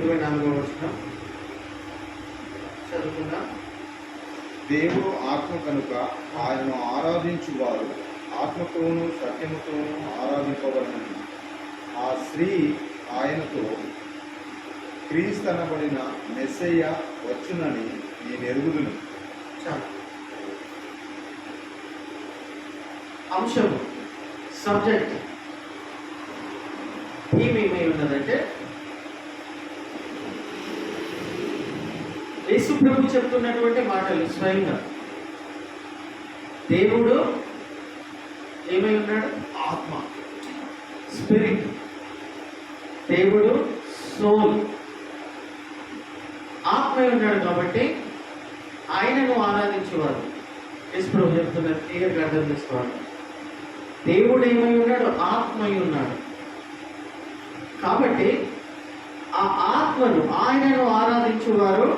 24వ వచనం చదువుకున్నా. దేవుడు ఆత్మ కనుక ఆయనను ఆరాధించువారు ఆత్మతోనూ సత్యముతోనూ ఆరాధింపవలనని ఆ స్త్రీ ఆయనతో క్రీస్తనబడిన మెస్సయ్య వచ్చునని నేను ఎరుగుదును. చాలు. అంశము, సబ్జెక్ట్, థీమ్ ఏమై ఉన్నదంటే యేసు ప్రభు చెప్తున్నటువంటి మాటలు స్వయంగా. దేవుడు ఏమై ఉన్నాడు? ఆత్మ, స్పిరిట్. దేవుడు సోల్, ఆత్మై ఉన్నాడు. కాబట్టి ఆయనను ఆరాధించేవారు. యేసు ప్రభు చెప్తున్నారు, క్లియర్గా అర్థం చేసుకోవాలి. దేవుడు ఏమై ఉన్నాడు? ఆత్మై ఉన్నాడు. కాబట్టి ఆ ఆత్మను, ఆయనను ఆరాధించేవారు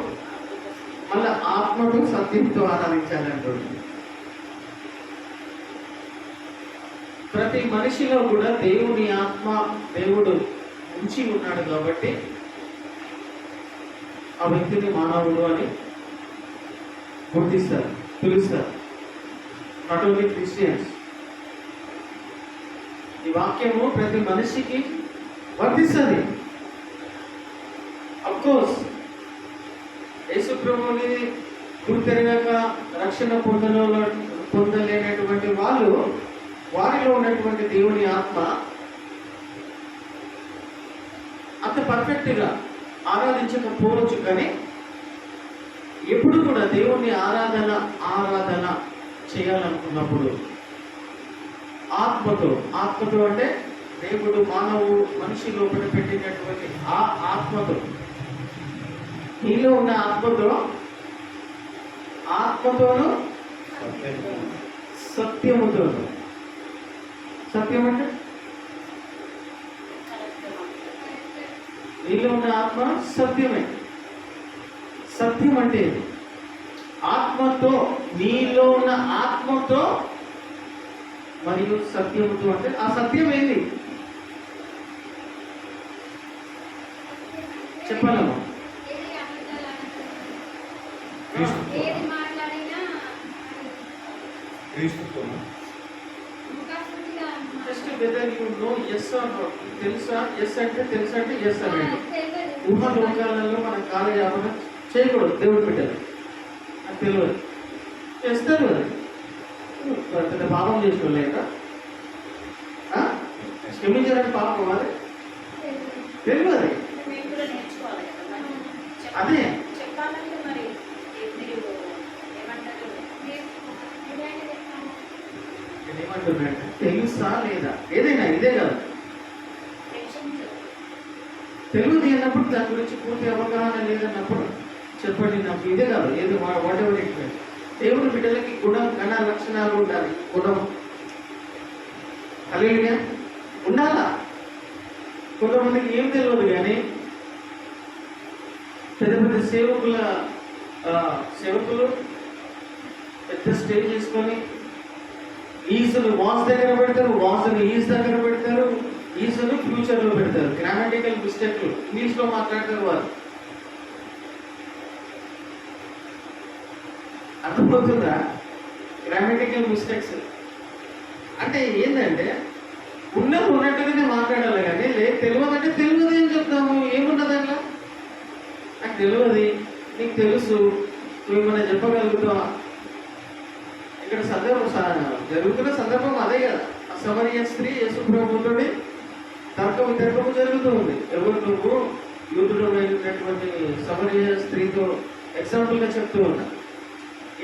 మళ్ళీ ఆత్మను సత్యంతో ఆరాధించాలంటుంది. ప్రతి మనిషిలో కూడా దేవుని ఆత్మ, దేవుడు ఉంచి ఉన్నాడు. కాబట్టి ఆ వ్యక్తిని మానవుడు అని గుర్తిస్తారు, పిలుస్తారు. Not only Christians. ఈ వాక్యము ప్రతి మనిషికి వర్తిస్తుంది. అఫ్కోర్స్ యేసు ప్రభువుని గుర్తెరగక రక్షణ పొందలేనటువంటి వాళ్ళు, వారిలో ఉన్నటువంటి దేవుని ఆత్మ అంత పర్ఫెక్ట్గా ఆరాధించకపోవచ్చు. కానీ ఎప్పుడు కూడా దేవుని ఆరాధన చేయాలనుకున్నప్పుడు ఆత్మతో అంటే దేవుడు మనిషి లోపల పెట్టినటువంటి ఆ ఆత్మతో, నీలో ఉన్న ఆత్మతోను సత్యముతోను. సత్యం అంటే నీలో ఉన్న ఆత్మ సత్యమే. సత్యం అంటే ఆత్మతో, నీలో ఉన్న ఆత్మతో మరియు సత్యముతో. అంటే ఆ సత్యం ఏంది చెప్పాలమ్మా? Just whether you know yes or not. తెలుసా? ఎస్ అంటే తెలుసా అంటే ఎస్ అనండి. ఊహాలోకాలలో మనం కాలయాపన చేయకూడదు. దేవుడు బిడ్డలు అది తెలియదు, చేస్తారు. అది పెద్ద పాపం చేసుకోలేక క్షమించాలని పాపం అది తెలియదు. అదే ఏమంటున్నాడు? తెలుసా లేదా? ఏదైనా ఇదే కదా. తెలియదు అన్నప్పుడు, దాని గురించి పూర్తి అవగాహన లేదన్నప్పుడు చెప్పండి నాకు ఇదే కాదు, ఏది వాట్ ఎవర్ ఇట్. దేవుడి బిడ్డలకి గణ లక్షణాలు ఉండాలి. గుణం హల్లెలూయా ఉండాలా. కొంతమందికి ఏం తెలియదు, కానీ పెద్ద పెద్ద సేవకులు పెద్ద స్టేజ్ చేసుకొని ఈజును వాన్స్ దగ్గర పెడతారు, వాన్స్ని ఈజ్ దగ్గర పెడతారు, ఈజును ఫ్యూచర్లో పెడతారు. గ్రామటికల్ మిస్టేక్లు ఇంగ్లీష్లో మాట్లాడతారు వారు. అర్థమవుతుందా? గ్రామటికల్ మిస్టేక్స్ అంటే ఏంటంటే ఉన్నట్టుగానే మాట్లాడాలి. కానీ తెలియదు అంటే తెలియదు అని చెప్తాము. ఏమున్నది అట్లా? నాకు తెలియదు, నీకు తెలుసు, నువ్వు ఏమైనా చెప్పగలుగుతావా? ఇక్కడ జరుగుతున్న సందర్భం అదే కదా. ఆ సమరయ స్త్రీ యేసు ప్రభువుతోటి తర్కము జరుగుతూ ఉంది. ఎవరు? నువ్వు యూదులో వెళ్ళినటువంటి సమరయ స్త్రీతో ఎగ్జాంపుల్గా చెప్తూ ఉన్నా.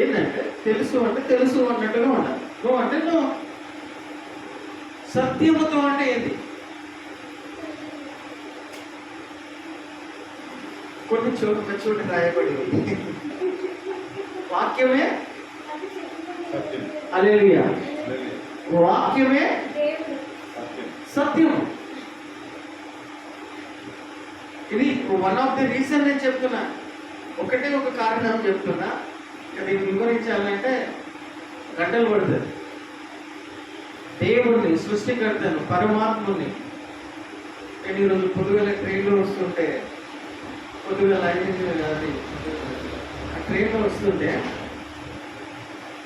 ఏంటంటే తెలుసు అంటే తెలుసు అన్నట్టుగా ఉండాలి. నువ్వు అంటే నువ్వు. సత్యముతో అంటే ఏంటి? కొన్ని చోట రాయబడి ఉంది, వాక్యమే హల్లెలూయా, వాక్యమే సత్యం. ఇది వన్ ఆఫ్ ది రీజన్ నేను చెప్తున్నా. ఒకటే ఒక కారణం చెప్తున్నా. దీన్ని వివరించాలంటే గంటలు పడుతుంది. దేవుణ్ణి, సృష్టికర్తను, పరమాత్ముని నేను ఈరోజు పొద్దుగల ట్రైన్లో వస్తుంటే పొద్దుగా లైటింగ్ అది ఆ ట్రైన్లో వస్తుంటే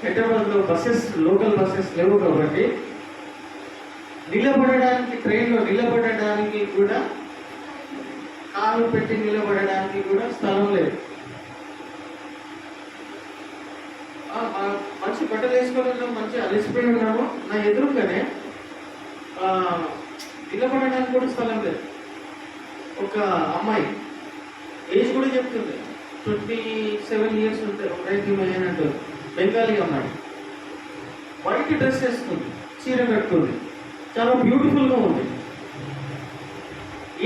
హైదరాబాద్లో బస్సెస్ లోకల్ బస్సెస్ లేవు కాబట్టి నిలబడడానికి ట్రైన్లో నిలబడడానికి కూడా కాలు పెట్టి నిలబడడానికి కూడా స్థలం లేదు. మంచి బట్టలు వేసుకొని ఉన్నాము, మంచి అలసిపోయి ఉన్నాము. నా ఎదురుగానే నిలబడడానికి కూడా స్థలం లేదు. ఒక అమ్మాయి ఏజ్ కూడా చెప్తుంది, 27 years ఉంటాయి, ఒక రైతు అంటుంది. బెంగాలీ అమ్మాయి వైట్ డ్రెస్ వేసుకుంది, చీర కట్టుకుంది, చాలా బ్యూటిఫుల్గా ఉంది.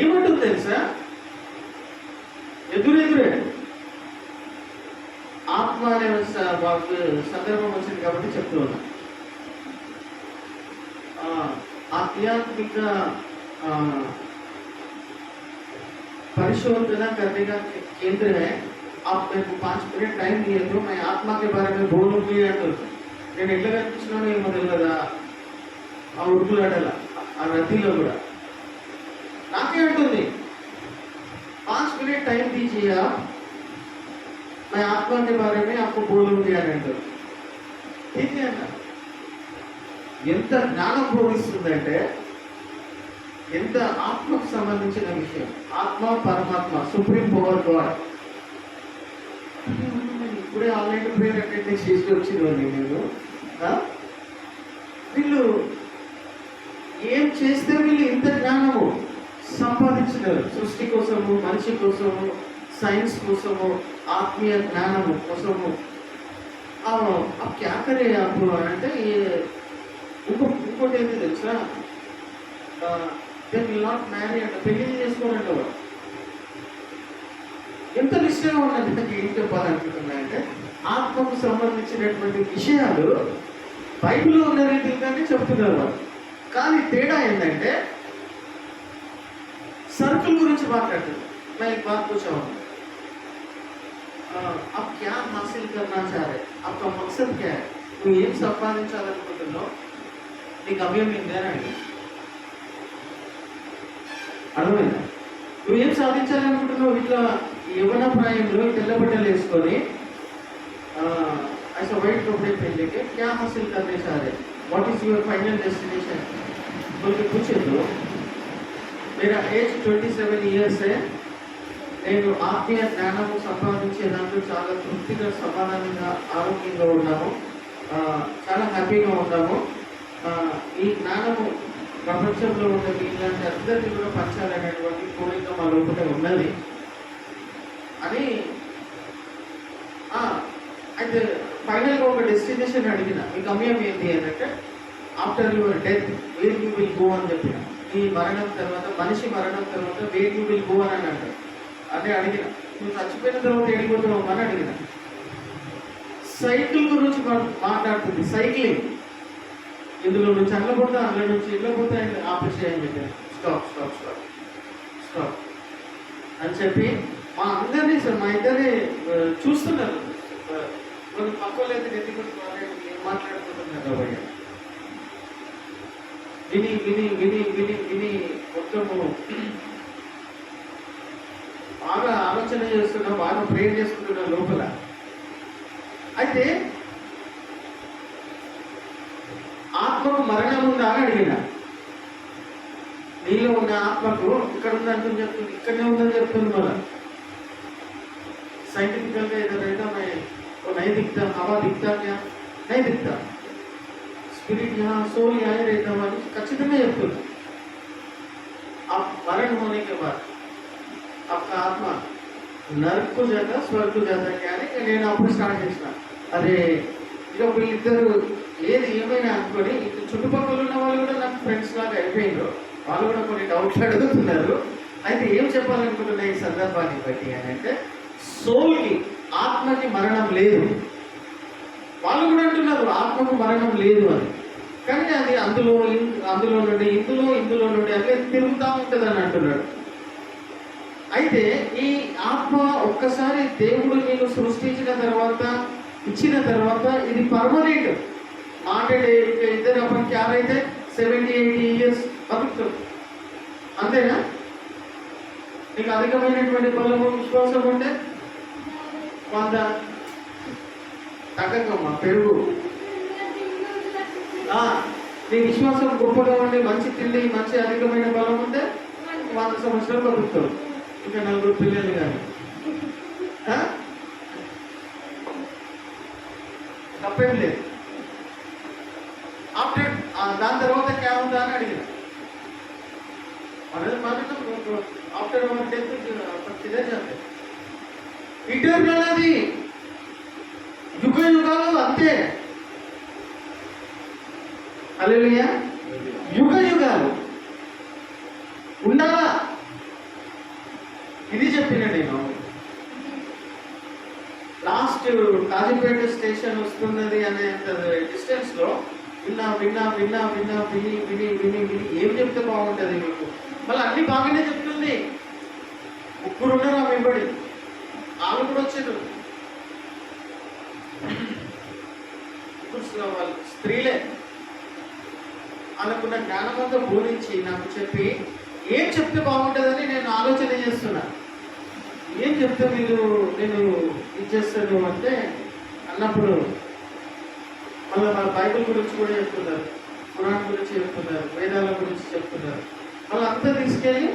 ఏమంటుంది తెలుసా? ఎదురెదురే ఆత్మ అనే వాళ్ళకి సందర్భం వచ్చింది కాబట్టి చెప్తూ ఉన్నా. आध्यात्मिक परिशोधना करने का केंद्र है. आप मेरे को 5 मिनट टाइम दिए तो मैं आत्मा के बारे में बोलूंगी अंటుంది. నేను ఎట్లా కనిపించినానో ఏమో తెలియదు ఆ ఉరుకులాడల ఆ నదిలో కూడా. నాకే అంటుంది 5 मिनट टाइम दीजिए आप, मैं आत्मा के बारे में आपको बोलूंगी అని అంటుంది. ठीक है అన్న. ఎంత జ్ఞానం బోధిస్తుందంటే, ఎంత ఆత్మకు సంబంధించిన విషయం. ఆత్మ పరమాత్మ, సుప్రీం పవర్ గాడ్. ఇప్పుడే ఆన్లైన్ ప్రేయర్ అటెండ్ చేసి వచ్చిందండి నేను. వీళ్ళు ఏం చేస్తే వీళ్ళు ఇంత జ్ఞానము సంపాదించినారు. సృష్టి కోసము, మనిషి కోసము, సైన్స్ కోసము, ఆత్మీయ జ్ఞానము కోసము. క్యా కరే అప్పుడు అంటే ఇంకోటి ఏంటి తెలుసా? దే విల్ నాట్ మ్యారీ అంటే పెళ్లి చేసుకోవాలంటే వాడు ఎంత నిశ్చయంగా ఉన్నది. నాకు ఏం చెప్పాలనుకుంటున్నా అంటే, ఆత్మకు సంబంధించినటువంటి విషయాలు బైబిల్లో ఉన్న రీతిగానే చెప్తున్నారు వాళ్ళు. కానీ తేడా ఏంటంటే సర్కిల్ గురించి మాట్లాడుతుంది. मैं एक बात पूछा हूँ, आप क्या हासिल करना चाह रहे? आपका मकसद क्या है? నువ్వు ఏం సంపాదించాలనుకుంటున్నావు? నీ గమ్యం ఏంటని అడిగి అర్థమైందా? నువ్వు ఏం సాధించాలనుకుంటున్నావు? ఇట్లా యవ్వన ప్రాయంలో తెల్లబట్టలు వేసుకొని ऐसा वाइट कपड़े पहन लेके क्या हासिल करने चाह रहे? What is your final destination बोल के पूछे तो मेरा एज 27 years है. నేను ఆత్మీయ జ్ఞానము సంపాదించే దాంట్లో చాలా తృప్తిగా, సమాధానంగా, ఆరోగ్యంగా ఉన్నాము, చాలా హ్యాపీగా ఉన్నాము. ఈ జ్ఞానము ప్రపంచంలో ఉన్న ఇలాంటి అందరినీ కూడా పంచాలనేటువంటి కోరిక మా లోపల ఉన్నది అని. అయితే ఫైనల్గా ఒక డెస్టినేషన్ అడిగిన, మీ గమ్యం ఏంటి అని అంటే, after your death where you will go అని చెప్పిన. ఈ మరణం తర్వాత, మనిషి మరణం తర్వాత వేర్ యూ విల్ గో అని అంటారు. అదే అడిగిన, నువ్వు చచ్చిపోయిన తర్వాత వెళ్ళిపోతున్నావు అని అడిగిన. సైకిల్ గురించి మాట్లాడుతుంది, సైక్లింగ్. ఇందులో నుంచి అందులో పోతా, అందులో నుంచి ఇళ్ళో పోతా, ఆపేసేయని చెప్పాను. స్టాప్ స్టాప్ స్టాప్ స్టాప్ అని చెప్పి మా అందరినీ మా ఇద్దరిని చూస్తున్నారు. కొన్ని పక్కలు అయితే నెత్తికొట్టుకోవాలి, ఏం మాట్లాడుకుంటున్నారు కాబట్టి విని విని విని విని విని మొత్తము బాగా ఆలోచన చేస్తున్నా, బాగా ప్రేర్ చేసుకుంటున్నా లోపల. అయితే ఆత్మకు మరణం ఉందా అని అడిగిన. నీలో ఉన్న ఆత్మకు ఇక్కడ ఉందంటూ చెప్తుంది, ఇక్కడనే ఉందని చెప్తుంది. మన साइंटिफिकल का इधर रहता मैं वो नहीं दिखता, हवा दिखता क्या नहीं दिखता, स्पिरिट यहाँ सोल यहाँ रहता वाली ఖచ్చితంగా చెప్తుంది. आप मरण होने के बाद आपका आत्मा नर्क को जाता, स्वर्ग को जाता क्या అని నేను అప్పుడు స్టార్ట్ చేసిన. అరే ఇక వీళ్ళిద్దరు ఏది ఏమైనా అనుకొని, చుట్టుపక్కల ఉన్న వాళ్ళు కూడా నాకు ఫ్రెండ్స్ లాగా అయిపోయినారు. వాళ్ళు కూడా కొన్ని డౌట్లు అడుగుతున్నారు. అయితే ఏం చెప్పాలనుకుంటున్నా ఈ సందర్భాన్ని బట్టి అని అంటే, సోల్కి, ఆత్మకి మరణం లేదు. వాళ్ళు కూడా అంటున్నారు ఆత్మకు మరణం లేదు అని. కానీ అది అందులో నుండి ఇందులో నుండి అట్లే తిరుగుతూ ఉంటుంది అని అంటున్నాడు. అయితే ఈ ఆత్మ ఒక్కసారి దేవుడు నేను సృష్టించిన తర్వాత, ఇచ్చిన తర్వాత ఇది పర్మనెంట్. మాట్లాడే ఇద్దరు అప్పటికి ఎవరైతే 70-80 years బతుకుతారు, అంతేనా? నీకు అధికమైనటువంటి బలము విశ్వాసం ఉంటే 100 తగ్గకమ్మా పెరుగు. నీ విశ్వాసం గొప్పగా ఉండి మంచి తిండి మంచి అధికమైన బలం ఉంటే 100 సంవత్సరాలు బతుకుతావు. ఇంకా 4 పిల్లలు కానీ తప్పేం లేదు. ఆఫ్టర్ దాని తర్వాత క్యావుందా అని అడిగిన ఆఫ్టర్ అవర్ డెత్ ఇదే చేస్తే ఇటర్నల్ అది యుగ యుగాలు అంతే. హల్లెలూయా. యుగ యుగాలు ఉండాలా. ఇది చెప్పిన నేను లాస్ట్ కాజీపేట స్టేషన్ వస్తున్నది అనే డిస్టెన్స్ లో విన్నా విని ఏం చెప్తే బాగుంటుంది మీకు. మళ్ళీ అన్ని బాగానే చెప్తుంది. 3 ఉన్నారు ఆ వెంబడి, వాళ్ళు కూడా వచ్చారు. వాళ్ళు స్త్రీలే. వాళ్ళకున్న జ్ఞానమంతా బోధించి నాకు చెప్పి ఏం చెప్తే బాగుంటుందని నేను ఆలోచన చేస్తున్నా. ఏం చెప్తే నేను ఇది చేస్తాను అంటే అన్నప్పుడు మళ్ళీ మన బైబిల్ గురించి కూడా చెప్తున్నారు, పురాణం గురించి చెప్తున్నారు, వేదాల గురించి చెప్తున్నారు. వాళ్ళు అంతా తీసుకెళ్ళి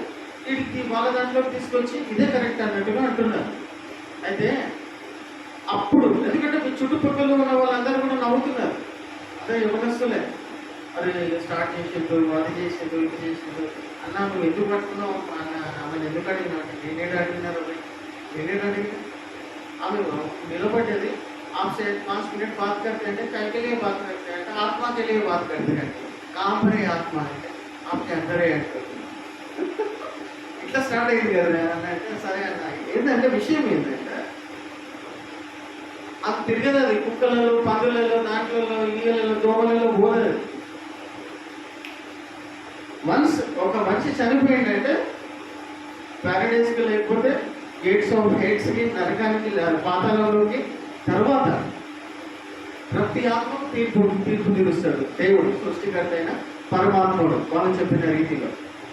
వీటికి వాళ్ళ దాంట్లోకి తీసుకొచ్చి ఇదే కరెక్ట్ అన్నట్టుగా అంటున్నారు. అయితే అప్పుడు ఎందుకంటే మీ చుట్టుపక్కల ఉన్న వాళ్ళందరూ కూడా నవ్వుతున్నారు. అదే యువనస్తులే, అది స్టార్ట్ చేసిండు, అది చేసిండు, ఇది చేసిండు అన్న. నువ్వు ఎందుకు పట్టుకున్నావు ఆమెను ఎందుకు అడిగినా అంటే నేనేడు అడిగినారు. నేనేడు అడిగినా ఆమె నిలబడ్డది. आपसे 5 मिनट बात करते हैं, काय के लिए बात करते हैं? आत्मा के लिए बात करते हैं. कहाँ पर है आत्मा? है आपके अंदर है. ఇట్లా స్టార్ట్ అయింది కదా అంటే సరే అన్న. ఏంటంటే విషయం ఏంటంటే అది తిరగదు. అది కుక్కలలో, పందులలో, నాట్లలో, ఈగలలో, దోమలలో పోదది. వన్స్ ఒక మనిషి చనిపోయిందంటే ప్యారడైస్కి లేకపోతే గేట్స్ ఆఫ్ హెడ్స్కి, నరకానికి, పాతాళంలోకి, తర్వాత ప్రతి ఆత్మకు తీర్పు తీరుస్తాడు దేవుడు, సృష్టికర్త అయిన పరమాత్ముడు. వాళ్ళు చెప్పిన రీతిలో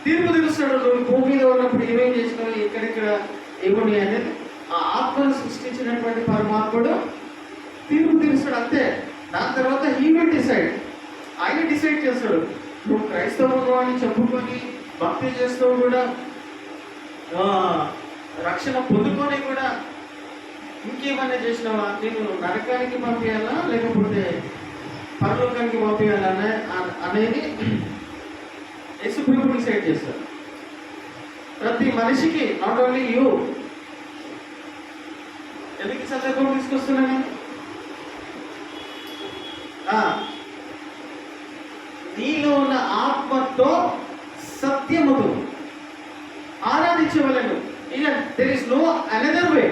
తీర్పు తీరుస్తాడు. నువ్వు భూమి మీద ఉన్నప్పుడు ఏమేం చేసినావు, ఎక్కడెక్కడ ఏమున్నాయి అనేది ఆ ఆత్మను సృష్టించినటువంటి పరమాత్ముడు తీర్పు తీరుస్తాడు అంతే. దాని తర్వాత హీ విల్ డిసైడ్. ఆయన డిసైడ్ చేస్తాడు. నువ్వు క్రైస్తవుడు అని చెప్పుకొని భక్తి చేస్తూ కూడా రక్షణ పొందుకొని కూడా ఇంకేమన్నా చేసినావా, నేను నరకానికి పంపించాలా లేకపోతే పరలోకానికి పంపించాలా అనేది యేసుప్రభువు డిసైడ్ చేస్తారు. ప్రతి మనిషికి, నాట్ ఓన్లీ యూ. ఎందుకు సందర్భం తీసుకొస్తున్నాను? నీలో ఉన్న ఆత్మతో సత్యముతో ఆరాధించవలను. ఇక there is no another way.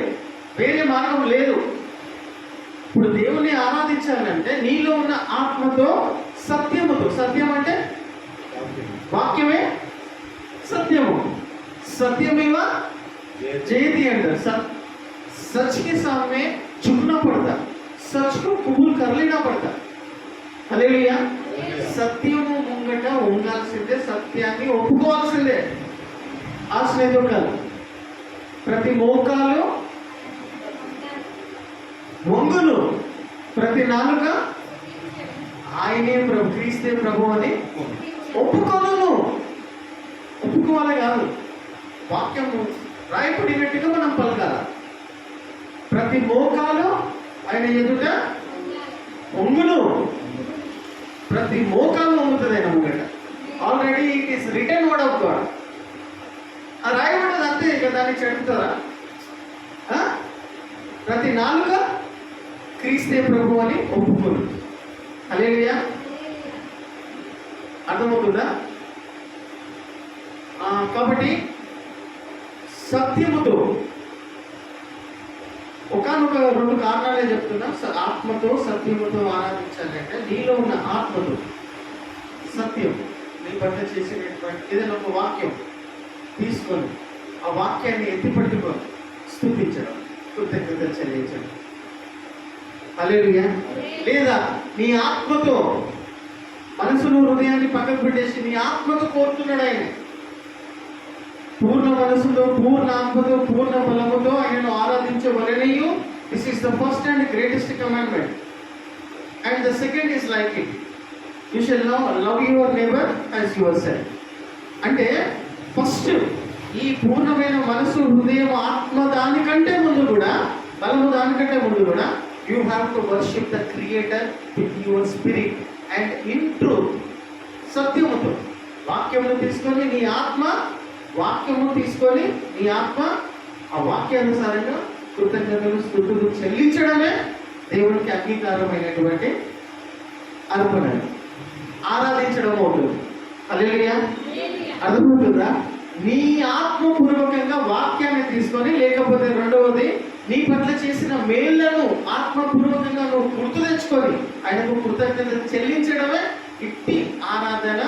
వేరే మార్గం లేదు. ఇప్పుడు దేవుణ్ణి ఆరాధించాలంటే నీలో ఉన్న ఆత్మతో సత్యముతో. సత్యం అంటే వాక్యమే సత్యము. సత్యమేవ జయతి అంటారు. सच के सामने झुकना पड़ता, सच को कबूल कर लेना पड़ता. హల్లెలూయా. సత్యము ముంగట ఉండాల్సిందే, సత్యాన్ని ఒప్పుకోవాల్సిందే. ఆశ్రయం కాదు. ప్రతి మోకాలు వంగును, ప్రతి నాలుక ఆయనే ప్రభు, క్రీస్తే ప్రభు అని ఒప్పుకోను. ఒప్పుకోవాలి కాదు, వాక్యము రాయపడినట్టుగా మనం పలకాల. ప్రతి మోకాలు ఆయన ఎదుట వంగును, ప్రతి మోకాలు వంగుతుంది ఆయన ముంగట. Already it is return word of God. ఆ రాయబడ్డది అంతే, ఇక దాన్ని చెడుతారా? ప్రతి నాలుక క్రీస్తే ప్రభు అని ఒప్పుకోను. హల్లెలూయా. అర్థమవుతుందా? కాబట్టి సత్యముతో ఒకనొక 2 కారణాలే చెప్తున్నా. ఆత్మతో సత్యముతో ఆరాధించాలంటే నీలో ఉన్న ఆత్మతో సత్యం, నీ పట్ల చేసినటువంటి ఏదైనా ఒక వాక్యం తీసుకొని ఆ వాక్యాన్ని ఎత్తిపట్టుకొని స్తుతించడం, కృతజ్ఞతలు చెల్లించడం. హల్లెలూయా. లేదా నీ ఆత్మతో, మనసును హృదయాన్ని పక్కకు పెట్టేసి నీ ఆత్మతో కోరుతున్నాడు ఆయన. పూర్ణ మనసుతో, పూర్ణ ఆత్మతో, పూర్ణ బలముతో ఆయనను ఆరాధించవలెనయు. This is the first and greatest commandment. And the second is like it, you shall love your neighbour as yourself. అంటే ఫస్ట్ ఈ పూర్ణమైన మనసు, హృదయం, ఆత్మ దానికంటే ముందు కూడా, బలము దానికంటే ముందు కూడా, you have to worship the creator with your spirit and in truth. సత్యముతో, వాక్యమును తీసుకొని నీ ఆత్మ, వాక్యము తీసుకొని నీ ఆత్మ ఆ వాక్యానుసారంగా కృతజ్ఞతలు, స్తుతులు చెల్లించడమే దేవునికి అంగీకారమైనటువంటి అర్పణ. ఆరాధించడం అవుతుంది. హల్లెలూయా. అర్థమవుతుందా? నీ ఆత్మపూర్వకంగా వాక్యాన్ని తీసుకొని, లేకపోతే రెండవది నీ పట్ల చేసిన మేళ్లను ఆత్మపూర్వకంగా నువ్వు గుర్తు తెచ్చుకొని ఆయనకు కృతజ్ఞత చెల్లించడమే ఇట్టి ఆరాధన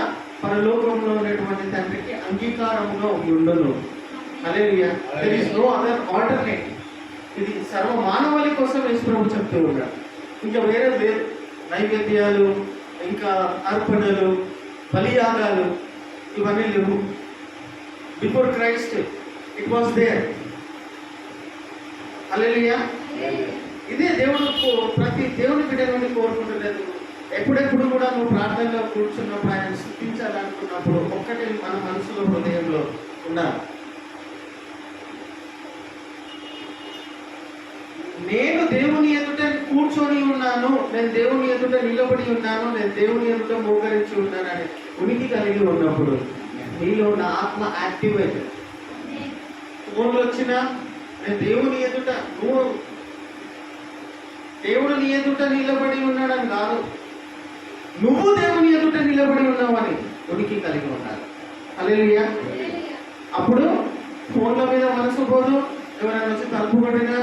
పరలోకంలో ఉన్నటువంటి తండ్రికి అంగీకారంలో ఉండను. Hallelujah. There is no other alternate. ఇది సర్వ మానవాళి కోసం యేసు ప్రభు చెప్తూ ఉన్నాడు. ఇంకా వేరే లేదు. నైవేద్యాలు, ఇంకా అర్పణలు, బలియాగాలు ఇవన్నీ లేవు. Before Christ it was there. Hallelujah. ఇదే దేవుడు ప్రతి దేవుని బిడ్డ నుండి కోరుకుంటులేదు. ఎప్పుడెప్పుడు కూడా నువ్వు ప్రార్థనలో కూర్చున్నప్పుడు, ఆయన స్తుతించాలనుకున్నప్పుడు ఒక్కటి మన మనసులో, హృదయంలో ఉండాలి. నేను దేవుని ఎదుట కూర్చొని ఉన్నాను, నేను దేవుని ఎదుట నిలబడి ఉన్నాను, నేను దేవుని ఎదుట మోకరించి ఉన్నాను అని ఉనికి కలిగి ఉన్నప్పుడు నీలో ఉన్న ఆత్మ యాక్టివేట్. ఫోన్లు వచ్చినా నేను దేవుని ఎదుట, నువ్వు దేవుడు నీ ఎదుట నిలబడి ఉన్నాడని కాదు, నువ్వు దేవుని ఎదుట నిలబడి ఉన్నావని ఉనికి కలిగి ఉండాలి. హల్లెలూయా. అప్పుడు ఫోన్ల మీద మనసు పోదు. ఎవరైనా వచ్చి తలుపు కొట్టినా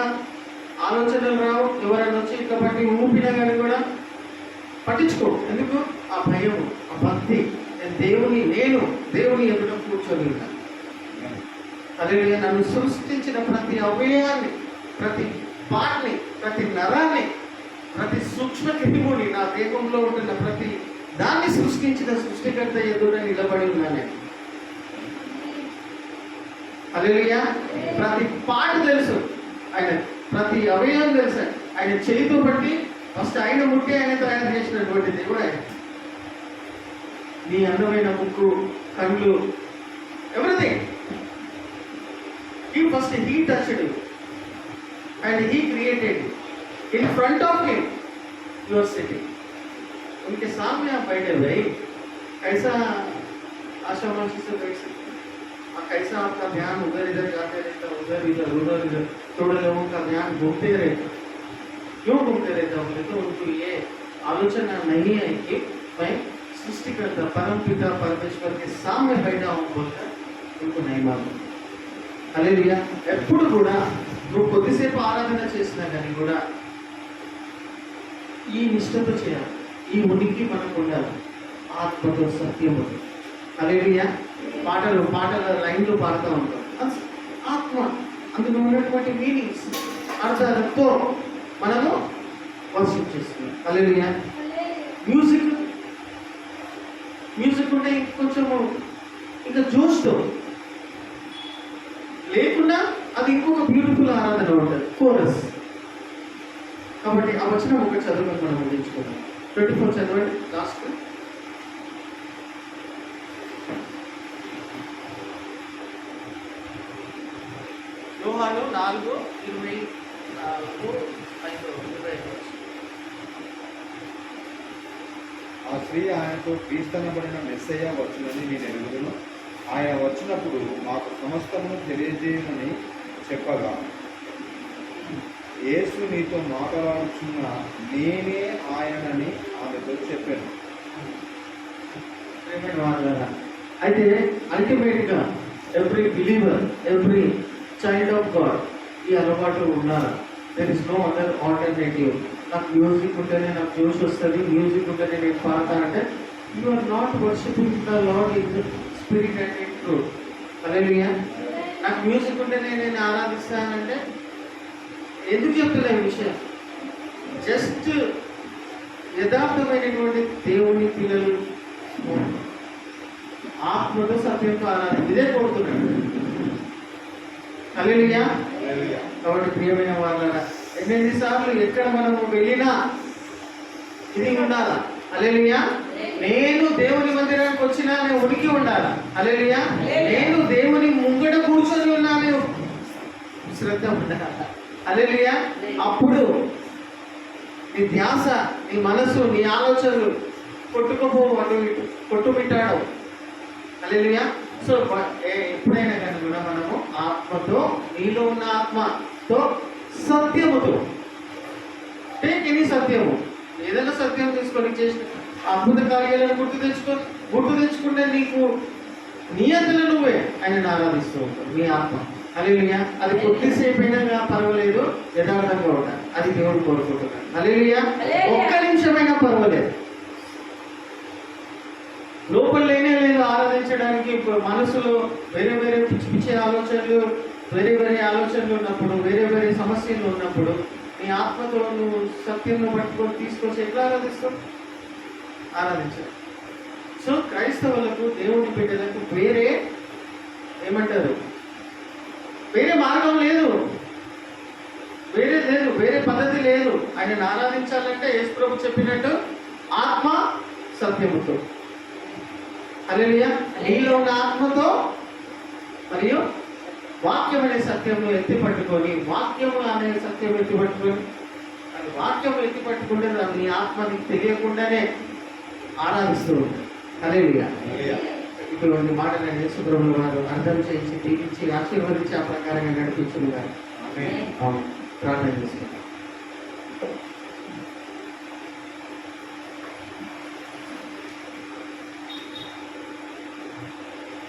ఆలోచనలు రావు. ఎవరైనా వచ్చి ఇంకా బట్టి ఊపినా కానీ కూడా పట్టించుకో. ఎందుకు? ఆ భయము, ఆ భక్తి. నేను దేవుని ఎదుట కూర్చొని ఉన్నాను. హల్లెలూయా. నన్ను సృష్టించిన ప్రతి అవయవాన్ని, ప్రతి పార్ట్ని, ప్రతి నరాన్ని, ప్రతి సూక్ష్మ క్రిముని, నా దేహంలో ఉంటున్న ప్రతి దాన్ని సృష్టించిన సృష్టికర్త ఎదుట నిలబడి ఉన్నాను. హల్లెలూయా. ప్రతి పార్ట్ తెలుసు ఆయన, ప్రతి అవయవం తెలుసు ఆయన. చేతితో బట్టి ఫస్ట్ ఆయన ముట్టి ఆయన తయారు చేసినటువంటి దేవుడు ఆయన. నీ అందమైన ముక్కు, కళ్ళు, everything he first he touched you and he created you. In front of him you are sitting. उनके सामने आप बैठे हुए, कैसा आशावासी से बैठ सकते हैं? और कैसा आपका ध्यान उधर इधर जाते रहता, उधर इधर. थोड़े लोगों का ध्यान घूमते रहता. क्यों घूमते रहता बोले तो उनको ये आलोचना नहीं है कि मैं सृष्टिकर्ता परमपिता परमेश्वर के सामने बैठा हूँ बोलकर उनको नहीं मालूम. హల్లెలూయా. ఎప్పుడు కూడా నువ్వు కొద్దిసేపు ఆరాధన చేసినా కానీ కూడా ఈ నిష్ఠతో చేయాలి. ఈ ఉనికి మనకు ఉండాలి, ఆత్మతో, సత్యము. హల్లెలూయా. పాటల లైన్లు పాడుతూ ఉంటాం. ఆత్మ, అందులో ఉన్నటువంటి మీనింగ్స్, అర్థాలతో మనము వర్షిప్ చేస్తున్నాం. హల్లెలూయా. మ్యూజిక్ ఉంటే కొంచెము ఇంకా జోష్తో, లేకుండా అది ఇంకొక బ్యూటిఫుల్ ఆరాధన ఉంటుంది, కోరస్. కాబట్టి ఆ వచనం ఒక చదువుకొని మనం అందించుకుందాం. 24 చదవండి లాస్ట్. యోహాను 4:24-25. ఆ స్త్రీ ఆయనతో క్రీస్తనబడిన మెస్సయ్య వచ్చునని నేను ఎరుగుదును. ఆయన వచ్చినప్పుడు మాకు సమస్తమును తెలియజేయమని చెప్పగా, యేసు నీతో మాట్లాడుచున్న నేనే ఆయనని ఆమెతో చెప్పాను. అయితే అల్టిమేట్గా every believer, every child of God ఈ అలవాటు ఉన్నారు. There is no other alternative. నాకు మ్యూజిక్ ఉంటేనే నాకు జోష్ వస్తుంది, మ్యూజిక్ ఉంటేనే నేను పాడతానంటే you are not worshipping the lord in spirit and in truth. Hallelujah. నాకు మ్యూజిక్ ఉంటేనే నేను ఆరాధిస్తానంటే ఎందుకు చెప్తున్నా ఈ విషయం? జస్ట్ యథార్థమైనటువంటి దేవుని పిల్లలు ఆత్మతో, సత్యంతో ఆరాధన ఇదే కోరుతున్నాడు. హల్లెలూయా. హల్లెలూయా. కాబట్టి ప్రియమైన వాళ్ళారా, ఎన్నిసార్లు ఎక్కడ మనము వెళ్ళినా ఇది ఉండాలా. హల్లెలూయా. నేను దేవుని మందిరానికి వచ్చినా నేను ఉనికి ఉండాలా. హల్లెలూయా. నేను దేవుని ముంగట కూర్చొని ఉన్నా నేను శ్రద్ధ ఉండాలా. హల్లెలూయా. అప్పుడు నీ ధ్యాస, నీ మనసు, నీ ఆలోచనలు కొట్టుకుపోవు, అటు ఇటు కొట్టుమిట్టాడు. హల్లెలూయా. సో ఎప్పుడైనా కానీ కూడా మనము ఆత్మతో, నీలో ఉన్న ఆత్మతో, సత్యముతో, టేక్ ఎనీ సత్యము, ఏదైనా సత్యం తీసుకొని చేసిన అద్భుత కార్యాలను గుర్తు తెచ్చుకుంటే నీకు నీ అంతలో నువ్వే ఆయన ఆరాధిస్తూ ఉంటావు, నీ ఆత్మ. హల్లెలూయా. అది కొద్దిసేపు అయినా పర్వాలేదు, యథార్థంగా ఉండాలి. అది దేవుడు కోరుకుంటున్నాడు. హల్లెలూయా. ఒక్క నిమిషమైనా పర్వాలేదు, లోపల లేనే లేదు ఆరాధించడానికి. మనసులో వేరే వేరే పిచ్చి పిచ్చి ఆలోచనలు, వేరే వేరే ఆలోచనలు ఉన్నప్పుడు, వేరే వేరే సమస్యలు ఉన్నప్పుడు నీ ఆత్మతో నువ్వు సత్యంలో పట్టుకొని తీసుకొచ్చి ఎట్లా ఆరాధిస్తావు? ఆరాధించాలి. సో క్రైస్తవులకు, దేవుని బిడ్డలకు వేరే ఏమంటారు, వేరే మార్గం లేదు, వేరే పద్ధతి లేదు. ఆయనను ఆరాధించాలంటే యేసు ప్రభు చెప్పినట్టు ఆత్మ సత్యముతో. హల్లెలూయా. నీలో ఉన్న ఆత్మతో మరియు వాక్యం అనే సత్యము ఎత్తి పట్టుకొని, వాక్యము అనే సత్యం ఎత్తి పట్టుకొని, అది వాక్యం ఎత్తి పట్టుకుంటే నీ ఆత్మ నీకు తెలియకుండానే ఆరాధిస్తూ ఉంటుంది. హల్లెలూయా. ఇటువంటి మాటలను యేసు ప్రభువు వారు అర్థం చేయించి, దీవించి, ఆశీర్వదించి ఆ ప్రకారంగా నడిపించును గాక. ఆమేన్. ప్రార్థన చేసుకుంటాం.